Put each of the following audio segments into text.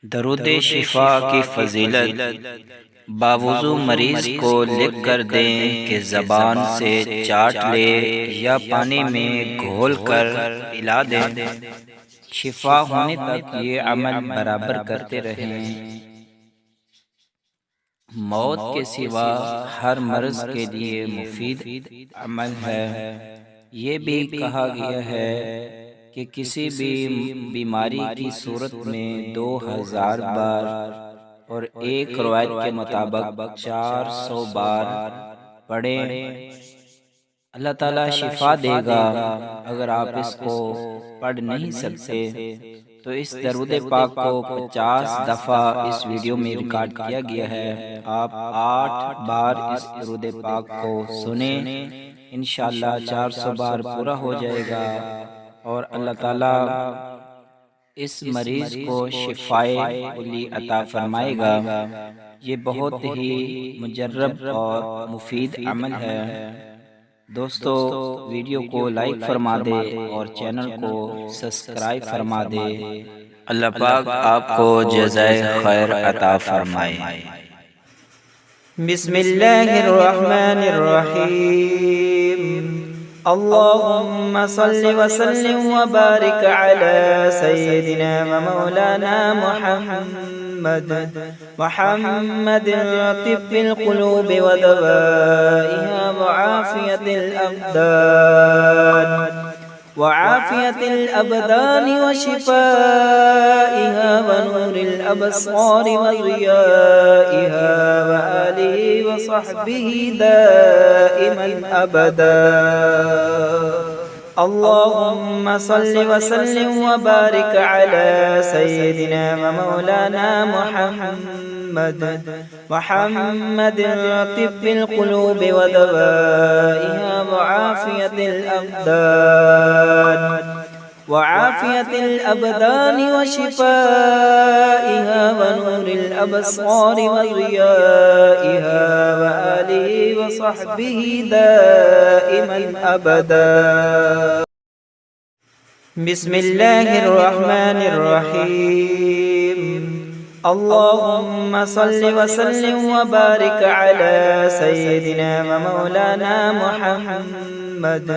दरूद शिफा की फजीलत बावुज़ू मरीज़ को लिख कर दें कि ज़बान से चाट ले या पानी में घोल कर पिला दें। शिफा होने तक ये अमल बराबर करते रहें। मौत के सिवा हर मर्ज़ के लिए मुफीद अमल है। ये भी कहा गया है कि किसी भी बीमारी की सूरत में 2000 बार और एक रवायत के मुताबिक 400 बार पढ़ें, अल्लाह ताला शिफा देगा। अगर आप इसको पढ़ नहीं सकते तो इस दरूद पाक को 50 दफ़ा इस वीडियो में रिकॉर्ड किया गया है। आप 8 बार इस दरूद पाक को सुने, इंशाअल्लाह 400 बार पूरा हो जाएगा और अल्लाह ताला इस मरीज़ को शिफाए कुली अता फरमाएगा। ये बहुत ही मुजर्रब और मुफीद अमल है। दोस्तों, वीडियो को लाइक फरमा दे और चैनल को सब्सक्राइब फरमा दे। अल्लाह पाक आपको जज़ाए खैर अता फरमाए। बिस्मिल्लाहिर्रहमानिर्रहीम। अल्लाहुम्मा सल्लि व सल्लिम व बारिक अला सय्यदिना व मौलाना मुहम्मद तिब्बिल क़ुलूब व दवाइहा व आफ़ियतिल अबदान व शिफ़ाइहा व नूरिल अबसार व ज़ियाइहा व आलिहि व सहबिहि दाइमन अबदा। अल्लाहुम्मा सल्लि व सल्लिम व बारिक अला सय्यदिना व मौलाना मुहम्मद तिब्बिल क़ुलूब व दवाइहा व आफ़ियतिल अबदान व शिफ़ाइहा व नूरिल अबसार व ज़ियाइहा व आलिहि व सहबिहि दाइमन अबदा। बिस्मिल्लाहिर्रहमानिर्रहीम। अल्लाहुम्मा सल्लि व सल्लिम व बारिक अला सय्यदिना व मौलाना मुहम्मद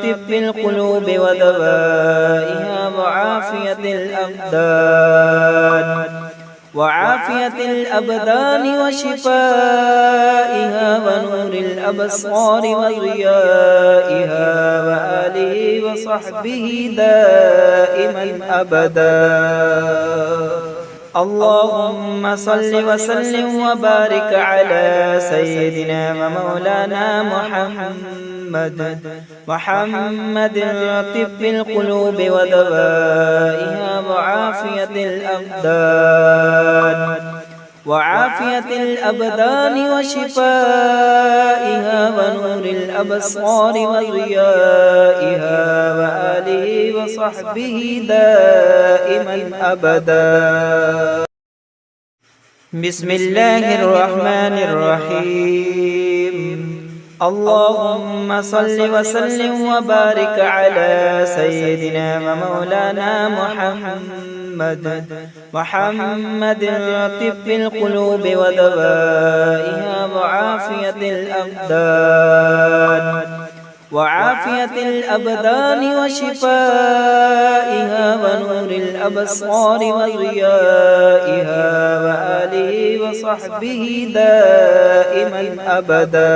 तिब्बिल क़ुलूब व दवाइहा व आफ़ियतिल अबदान व शिफ़ाइहा व नूरिल अबसार व ज़ियाइहा व आलिहि व सहबिहि दाइमन अबदा। अल्लाहुम्मा सल्लि व सल्लिम व बारिक अला सय्यदिना व मौलाना मुहम्मद तिब्बिल क़ुलूब व दवाइहा व आफ़ियतिल अबदान व शिफ़ाइहा व नूरिल अबसार व ज़ियाइहा व आलिहि व सहबिहि दाइमन अबदा। बिस्मिल्लाहिर्रहमानिर्रहीम। अल्लाहुम्मा सल्लि व सल्लिम व बारिक अला सय्यदिना व मौलाना मुहम्मद तिब्बिल क़ुलूब व दवाइहा व आफ़ियतिल अबदान व शिफ़ाइहा व नूरिल अबसार व ज़ियाइहा व आलिहि व सहबिहि दाइमन अबदा।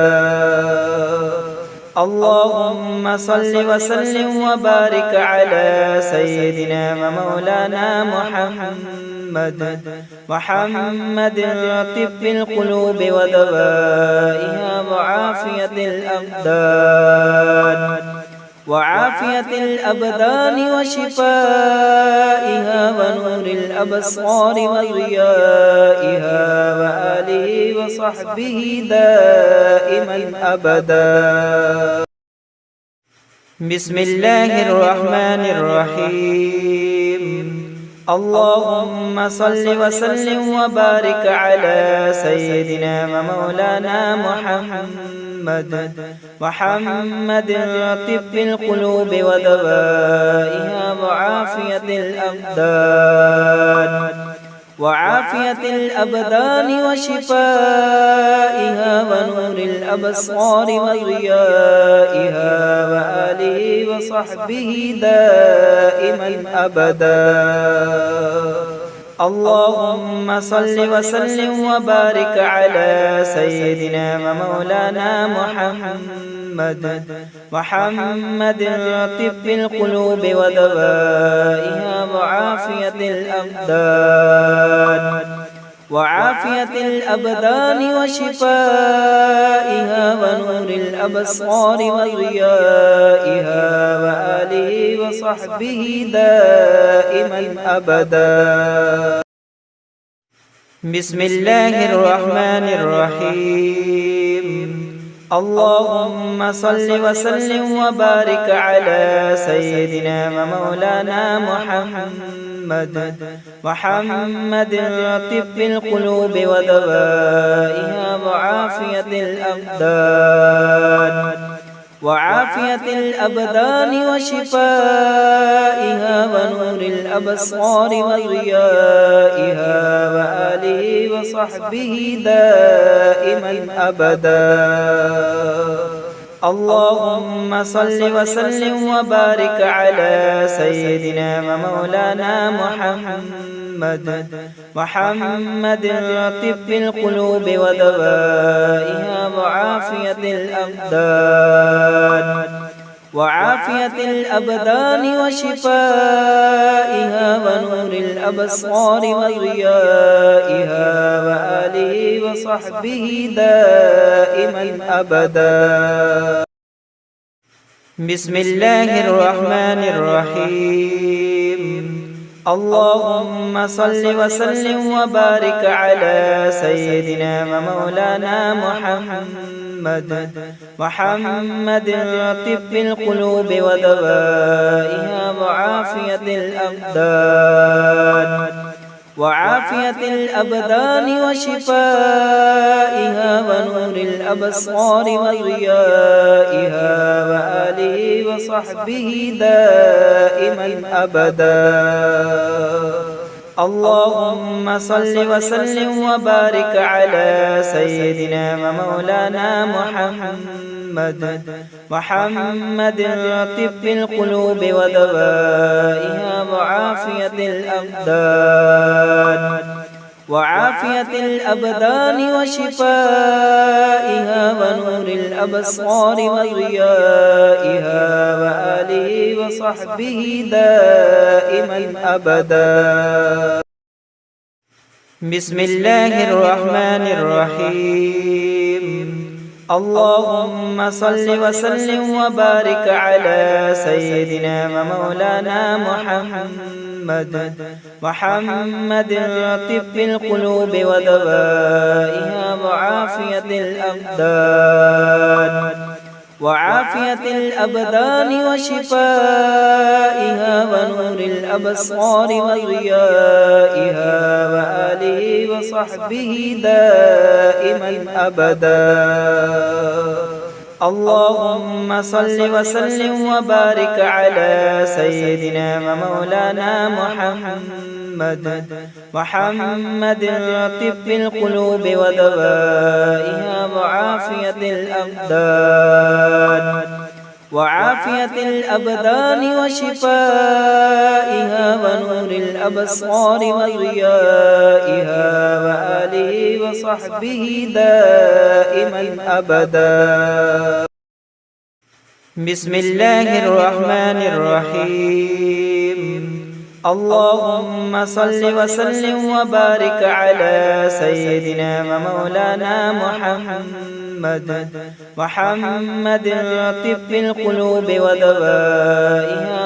अल्लाहुम्मा सल्लि व सल्लिम व बारिक अला सय्यदिना व मौलाना मुहम्मद तिब्बिल क़ुलूब व दवाइहा व आफ़ियतिल अबदान व शिफ़ाइहा व नूरिल अबसार व ज़ियाइहा व आलिहि व सहबिहि दाइमन अबदा। बिस्मिल्लाहिर्रहमानिर्रहीम। اللهم صل وسلم وبارك على سيدنا ومولانا محمد طب القلوب ودوائها وعافية الأبدان وشفائها ونور الأبصار وضيائها وآله وصحبه دائما أبدا. اللهم صل وسلم وبارك على سيدنا ومولانا محمد طب القلوب ودوائها وعافية الأبدان وشفائها ونور الأبصار وضيائها وآله وصحبه دائما أبدا. بسم الله الرحمن الرحيم. اللهم صل وسلم وبارك على سيدنا ومولانا محمد طب القلوب ودوائها وعافية الأبدان وشفائها ونور الأبصار وضيائها وآله وصحبه دائما أبدا. اللهم صل وسلم وبارك على سيدنا ومولانا محمد طب القلوب ودوائها وعافية الأبدان وشفائها ونور الأبصار وضيائها وآله وصحبه دائما أبدا. بسم الله الرحمن الرحيم. اللهم صل وسلم وبارك على سيدنا ومولانا محمد طب القلوب ودوائها وعافية الأبدان وشفائها ونور الأبصار وضيائها وآله وصحبه دائما أبدا. اللهم صل وسلم وبارك على سيدنا ومولانا محمد طب القلوب ودوائها وعافية الأبدان وشفائها ونور الأبصار وضيائها وآله وصحبه دائما أبدا. بسم الله الرحمن الرحيم. اللهم صل وسلم وبارك على سيدنا ومولانا محمد طب القلوب ودوائها وعافية الأبدان وشفائها ونور الأبصار وضيائها وآله وصحبه دائما أبدا. اللهم صل وسلم وبارك على سيدنا ومولانا محمد طب القلوب ودوائها وعافية الأبدان وشفائها ونور الأبصار وضيائها وآله وصحبه دائما أبدا. بسم الله الرحمن الرحيم. اللهم صل وسلم وبارك على سيدنا ومولانا محمد طب القلوب ودوائها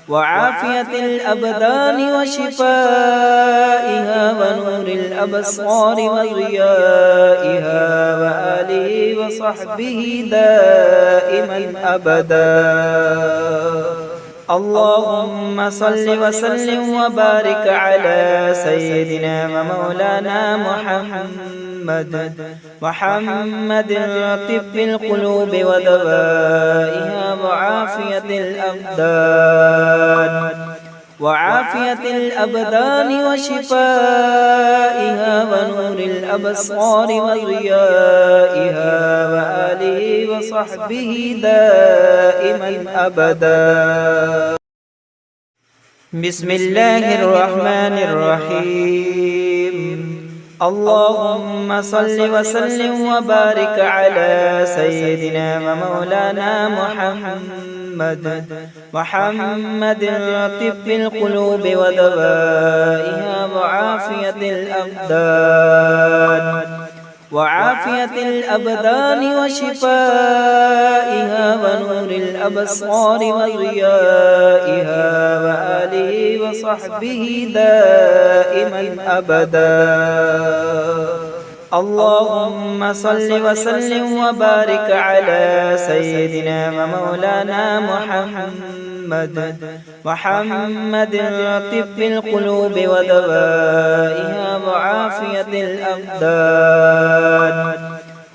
وعافية الأبدان وشفائها ونور الأبصار وضيائها وآله وصحبه دائما أبدا. اللهم صل وسلم وبارك على سيدنا ومولانا محمد طب القلوب ودوائها وعافية الأبدان وشفائها ونور الأبصار وضيائها وآله وصحبه دائما أبدا. بسم الله الرحمن الرحيم. اللهم صل وسلم وبارك على سيدنا ومولانا محمد طب القلوب ودوائها وعافية الأبدان وشفائها ونور الأبصار وضيائها وآله وصحبه دائما أبدا. اللهم صل وسلم وبارك على سيدنا ومولانا محمد طب القلوب ودوائها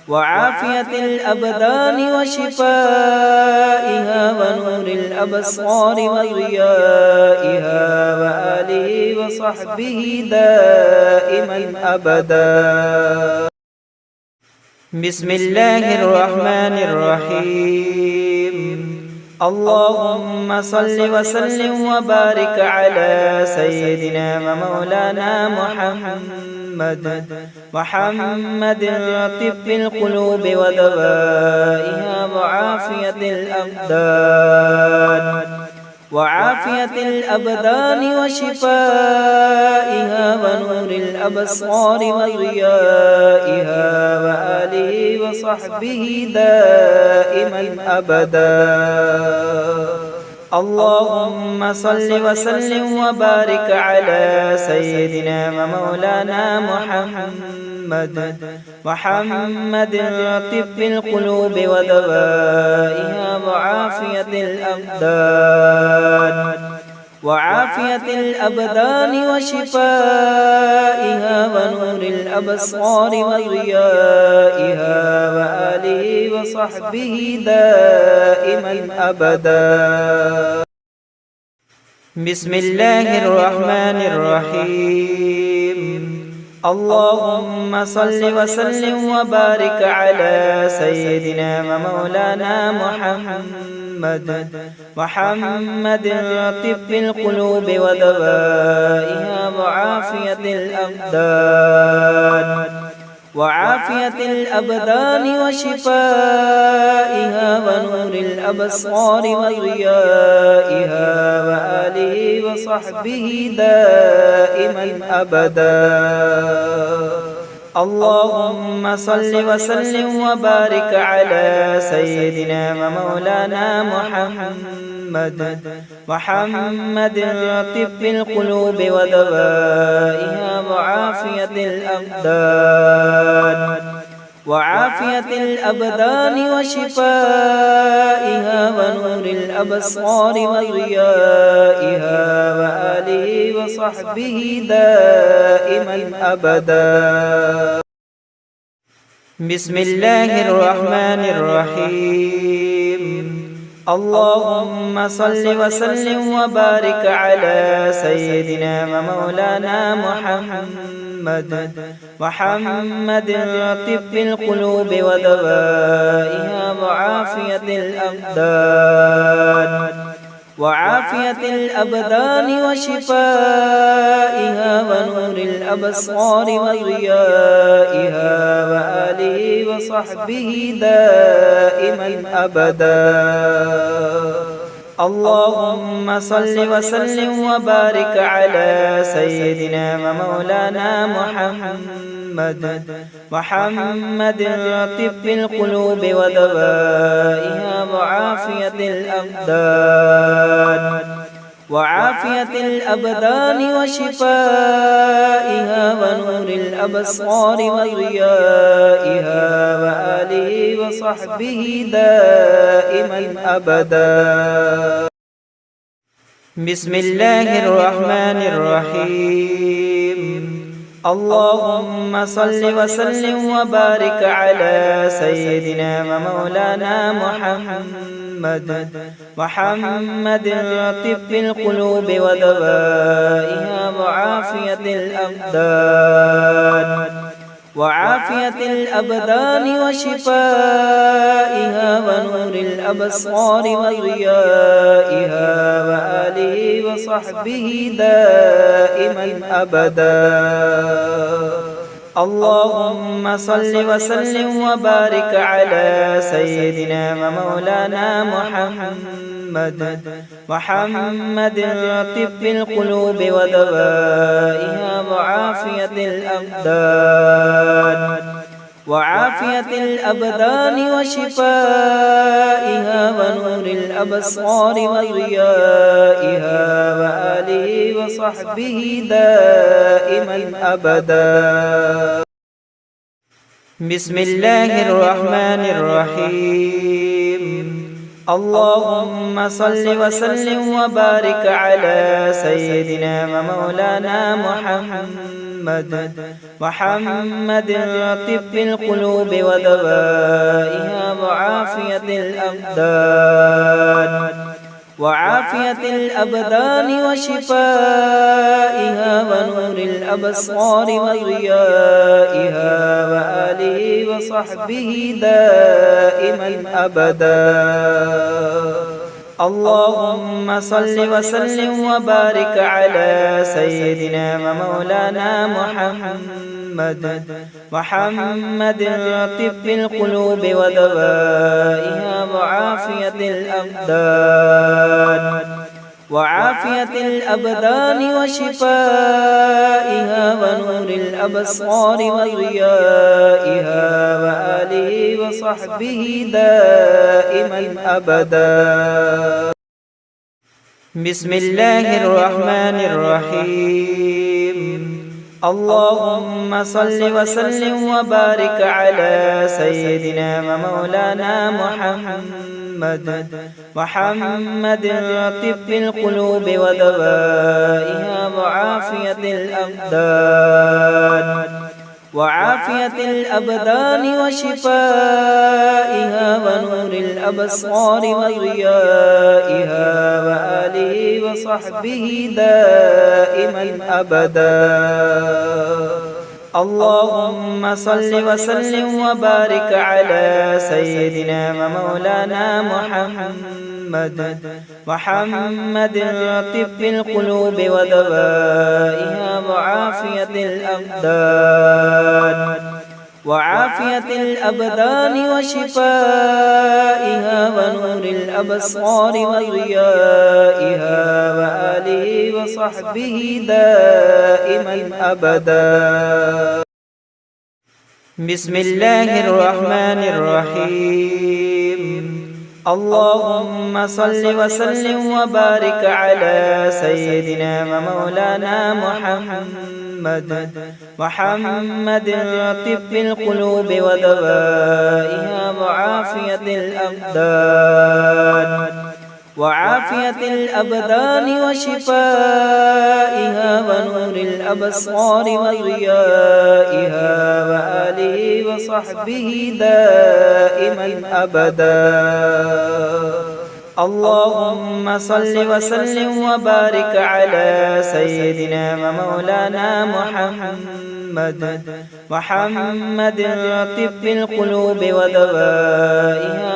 وعافية الأبدان وشفائها ونور الأبصار وضيائها وآله وصحبه دائما أبدا. بسم الله الرحمن الرحيم. اللهم صل وسلم وبارك على سيدنا ومولانا محمد طب القلوب ودوائها وعافية الأبدان وشفائها ونور الأبصار وضيائها وآله وصحبه دائما أبدا. اللهم صل وسلم وبارك على سيدنا ومولانا محمد طب القلوب ودوائها وعافية الأبدان وشفائها ونور الأبصار وضيائها وآله وصحبه دائما أبدا. بسم الله الرحمن الرحيم. اللهم صل وسلم وبارك على سيدنا ومولانا محمد طب القلوب ودوائها وعافية الأبدان وشفائها ونور الأبصار وضيائها وآله وصحبه دائما أبدا. اللهم صل وسلم وبارك على سيدنا ومولانا محمد طب القلوب ودوائها وعافية الأبدان وشفائها ونور الأبصار وضيائها وآله وصحبه دائما أبدا. بسم الله الرحمن الرحيم. اللهم صل وسلم وبارك على سيدنا ومولانا محمد طب القلوب ودوائها وعافية الأبدان وشفائها ونور الأبصار وضيائها وآله وصحبه دائما أبدا. اللهم صل وسلم وبارك على سيدنا ومولانا محمد طب القلوب ودوائها وعافية الأبدان وشفائها ونور الأبصار وضيائها وآله وصحبه دائما أبدا. بسم الله الرحمن الرحيم. اللهم صل وسلم وبارك على سيدنا ومولانا محمد طب القلوب ودوائها وعافية الأبدان وشفائها ونور الأبصار وضيائها وآله وصحبه دائما أبدا. اللهم صل وسلم وبارك على سيدنا ومولانا محمد طب القلوب ودوائها وعافية الأبدان وشفائها ونور الأبصار وضيائها وآله وصحبه دائما أبدا. بسم الله الرحمن الرحيم. اللهم صل وسلم وبارك على سيدنا ومولانا محمد طب القلوب ودوائها وعافية الأبدان وشفائها ونور الأبصار وضيائها وآله وصحبه دائما أبدا. اللهم صل وسلم وبارك على سيدنا ومولانا محمد طب القلوب ودوائها وعافية الأبدان وشفائها ونور الأبصار وضيائها وآله وصحبه دائما أبدا. بسم الله الرحمن الرحيم. اللهم صل وسلم وبارك على سيدنا ومولانا محمد طب القلوب ودوائها وعافية الأبدان وشفائها ونور الأبصار وضيائها وآله وصحبه دائما أبدا. اللهم صل وسلم وبارك على سيدنا ومولانا محمد طب القلوب ودوائها وعافية الأبدان وشفائها ونور الأبصار وضيائها وآله وصحبه دائما أبدا. بسم الله الرحمن الرحيم. اللهم صل وسلم وبارك على سيدنا ومولانا محمد طب القلوب ودوائها وعافية الأبدان وشفائها ونور الأبصار وضيائها وآله وصحبه دائما أبدا. اللهم صل وسلم وبارك على سيدنا ومولانا محمد طب القلوب ودوائها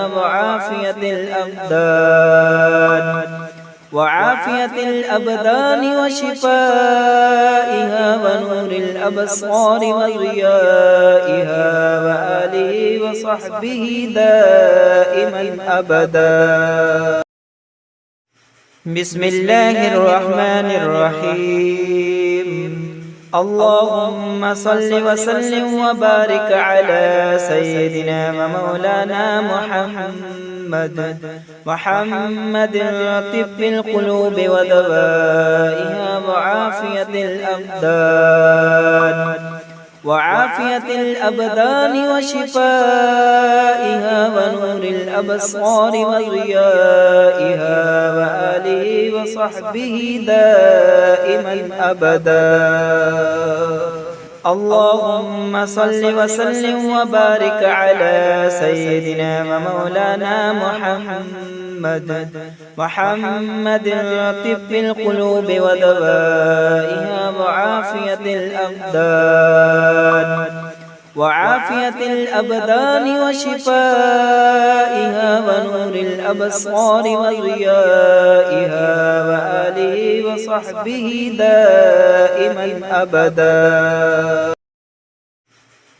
وعافية الأبدان وشفائها ونور الأبصار وضيائها وآله وصحبه دائما أبدا. بسم الله الرحمن الرحيم. اللهم صل وسلم وبارك على سيدنا ومولانا محمد طب القلوب ودوائها وعافية الأبدان وشفائها ونور الأبصار وضيائها وآله وصحبه دائما أبدا. اللهم صل وسلم وبارك على سيدنا ومولانا محمد طب القلوب ودوائها وعافية الأبدان وشفائها ونور الأبصار وضيائها وآله وصحبه دائما أبدا.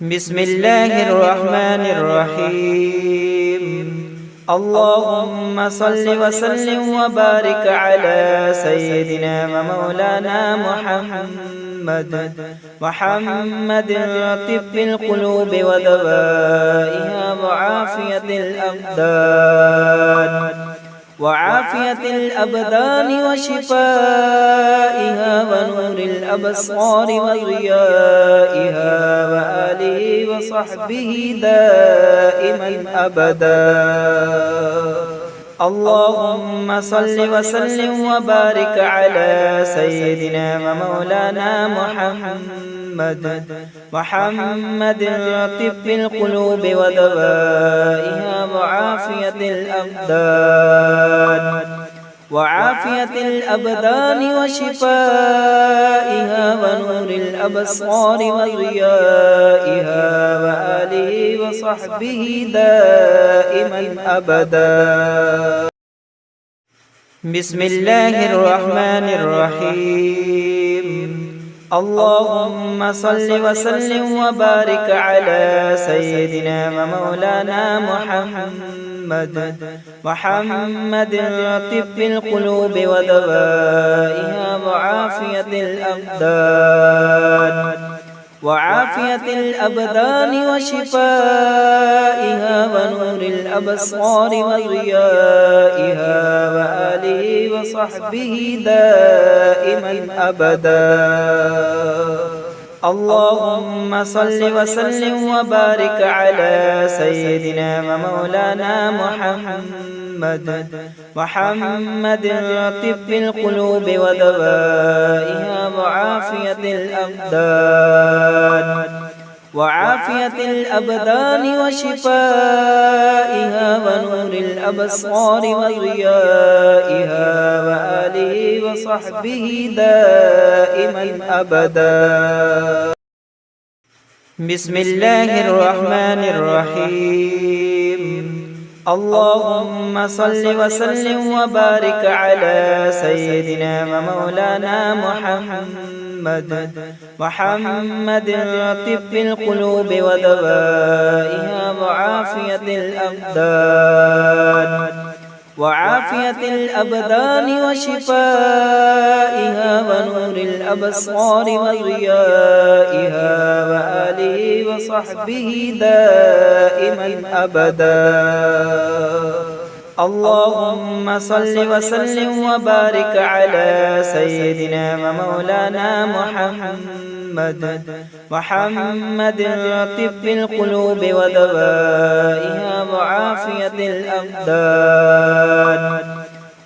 بسم الله الرحمن الرحيم. اللهم صل وسلم وبارك على سيدنا ومولانا محمد طب القلوب ودوائها وعافية الأبدان وشفائها ونور الأبصار وضيائها وآله وصحبه دائما أبدا. اللهم صل وسلم وبارك على سيدنا ومولانا محمد طب القلوب ودوائها وعافية الأبدان وشفائها ونور الأبصار وضيائها وآله وصحبه دائما أبدا. بسم الله الرحمن الرحيم. اللهم صل وسلم وبارك على سيدنا ومولانا محمد طب القلوب ودوائها وعافية الأبدان وشفائها ونور الأبصار وضيائها وآله وصحبه دائما أبدا. اللهم صل وسلم وبارك على سيدنا ومولانا محمد طب القلوب ودوائها وعافية الأبدان وشفائها ونور الأبصار وضيائها وآله وصحبه دائما أبدا. بسم الله الرحمن الرحيم. اللهم صل وسلم وبارك على سيدنا ومولانا محمد طب القلوب ودوائها وعافية الأبدان وشفائها ونور الأبصار وضيائها وآله وصحبه دائما أبدا. اللهم صل وسلم وبارك على سيدنا ومولانا محمد طب القلوب ودوائها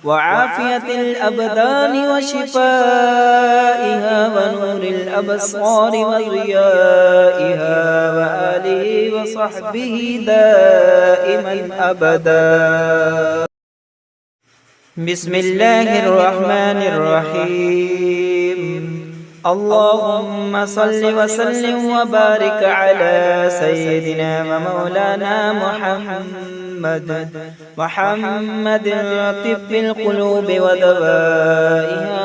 وعافية الأبدان وشفائها ونور الأبصار وضيائها وآله وصحبه دائما أبدا. بسم الله الرحمن الرحيم. اللهم صل وسلم وبارك على سيدنا ومولانا محمد طب القلوب ودوائها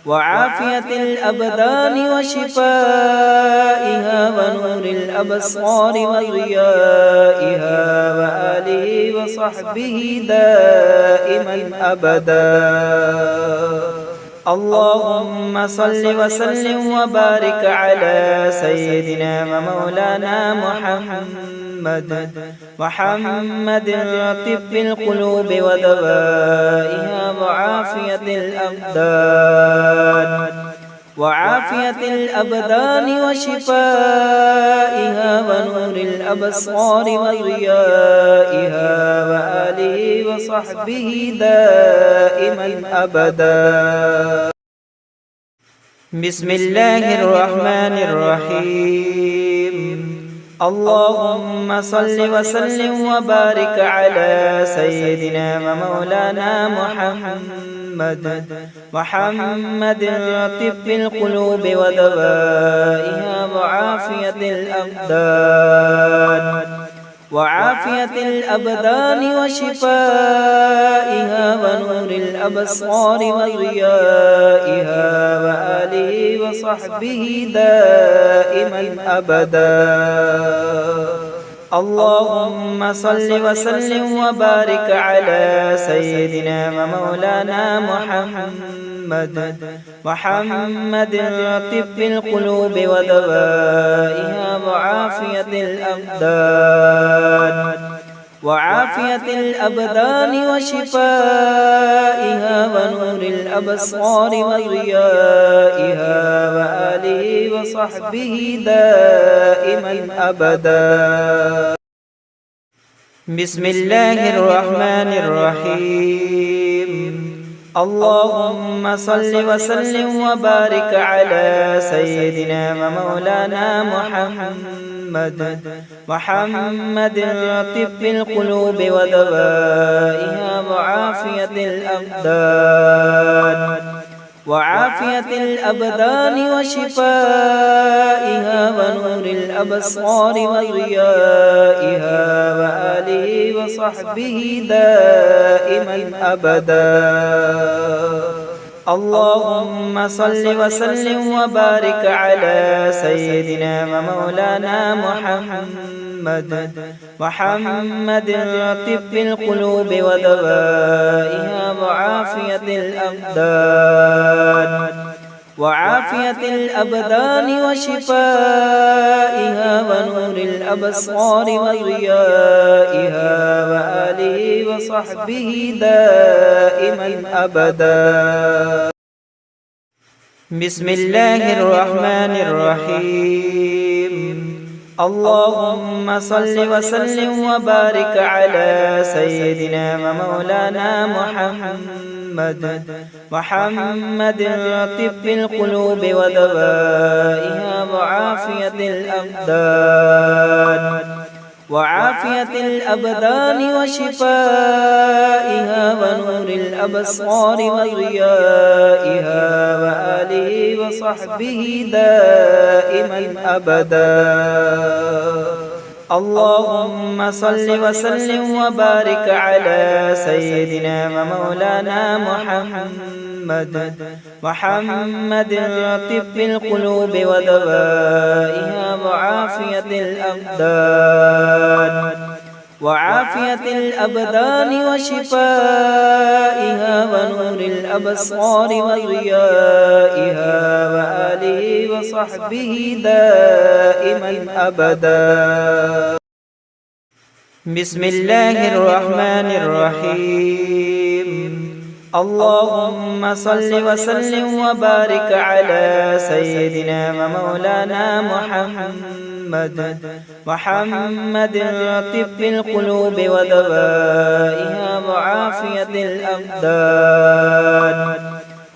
وعافية الأبدان وشفائها ونور الأبصار وضيائها وآله وصحبه دائما أبدا. اللهم صل وسلم وبارك على سيدنا ومولانا محمد طب القلوب ودوائها وعافية الأبدان وشفائها ونور الأبصار وضيائها وآله وصحبه دائما أبدا. بسم الله الرحمن الرحيم. اللهم صل وسلم وبارك على سيدنا ومولانا محمد طب القلوب ودوائها وعافية الأبدان وشفائها ونور الأبصار وضيائها وآله وصحبه دائما أبدا. اللهم صل وسلم وبارك على سيدنا ومولانا محمد طب القلوب ودوائها وعافية الأبدان وشفائها ونور الأبصار وضيائها وآله وصحبه دائما أبدا. بسم الله الرحمن الرحيم. اللهم صل وسلم وبارك على سيدنا ومولانا محمد طب القلوب ودوائها وعافية الأبدان وشفائها ونور الأبصار وضيائها وآله وصحبه دائما أبدا. اللهم صل وسلم وبارك على سيدنا ومولانا محمد طب القلوب ودوائها وعافية الأبدان وشفائها ونور الأبصار وضيائها وآله وصحبه دائما أبدا. بسم الله الرحمن الرحيم. اللهم صل وسلم وبارك على سيدنا ومولانا محمد طب القلوب ودوائها وعافية الأبدان وشفائها ونور الأبصار وضيائها وآله وصحبه دائما أبدا. اللهم صل وسلم وبارك على سيدنا ومولانا محمد طب القلوب ودوائها وعافية الأبدان وشفائها ونور الأبصار وضيائها وآله وصحبه دائما أبدا. بسم الله الرحمن الرحيم. اللهم صل وسلم وبارك على سيدنا ومولانا محمد طب القلوب ودوائها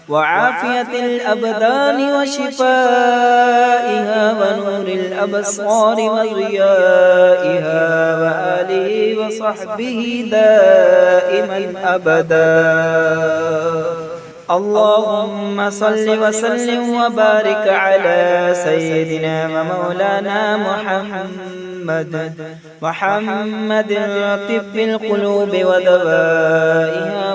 وعافية الأبدان وشفائها ونور الأبصار وضيائها وآله وصحبه دائما أبدا. اللهم صل وسلم وبارك على سيدنا ومولانا محمد طب القلوب ودوائها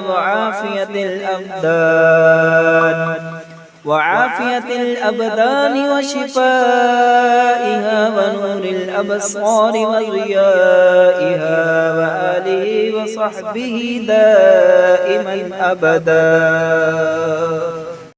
وعافية الأبدان وشفائها ونور الأبصار وضيائها وآله وصحبه دائما أبدا.